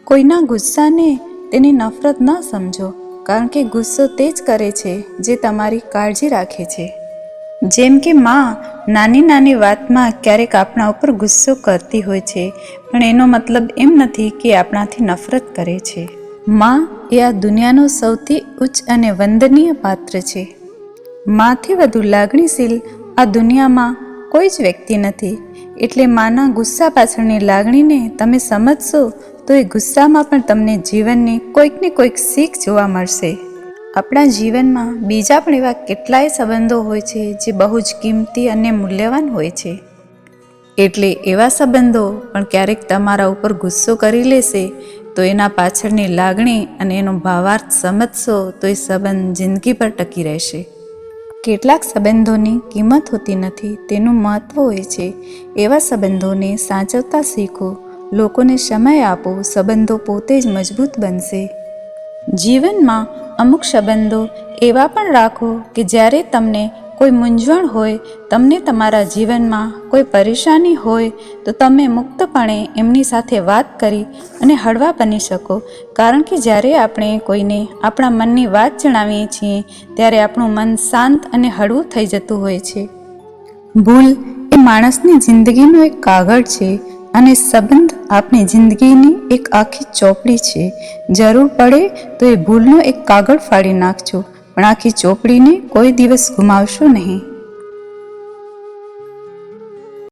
કોઈના ગુસ્સાને તેની નફરત ન સમજો, કારણ કે ગુસ્સો તે જ કરે છે જે તમારી કાળજી રાખે છે. જેમ કે માં નાની નાની વાતમાં ક્યારેક આપણા ઉપર ગુસ્સો કરતી હોય છે, પણ એનો મતલબ એમ નથી કે આપણાથી નફરત કરે છે. માં એ આ દુનિયાનો સૌથી ઉચ્ચ અને વંદનીય પાત્ર છે. માંથી વધુ લાગણીશીલ આ દુનિયામાં કોઈ જ વ્યક્તિ નથી. એટલે માના ગુસ્સા પાછળની લાગણીને તમે સમજશો તો એ ગુસ્સામાં પણ તમને જીવનની કોઈક ને કોઈક શીખ જોવા મળશે. આપણા જીવનમાં બીજા પણ એવા કેટલાય સંબંધો હોય છે જે બહુ જ કિંમતી અને મૂલ્યવાન હોય છે. એટલે એવા સંબંધો પણ ક્યારેક તમારા ઉપર ગુસ્સો કરી લેશે તો એના પાછળની લાગણી અને એનો ભાવાર્થ સમજશો તો એ સંબંધ જિંદગીભર ટકી રહેશે. કેટલાક સંબંધોની કિંમત હોતી નથી, તેનું મહત્ત્વ હોય છે. એવા સંબંધોને સાચવતા શીખો, લોકોને સમય આપો, સંબંધો પોતે જ મજબૂત બનશે. જીવનમાં અમુક સંબંધો એવા પણ રાખો કે જ્યારે તમને કોઈ મૂંઝવણ હોય, તમને તમારા જીવનમાં કોઈ પરેશાની હોય તો તમે મુક્તપણે એમની સાથે વાત કરી અને હળવા બની શકો. કારણ કે જ્યારે આપણે કોઈને આપણા મનની વાત જણાવીએ છીએ ત્યારે આપણું મન શાંત અને હળવું થઈ જતું હોય છે. ભૂલ એ માણસની જિંદગીનો એક કાગળ છે અને સંબંધ આપણી જિંદગીની એક આખી ચોપડી છે. જરૂર પડે તો એ ભૂલનો એક કાગળ ફાડી નાખજો, પણ આખી ચોપડીને કોઈ દિવસ ગુમાવશો નહીં.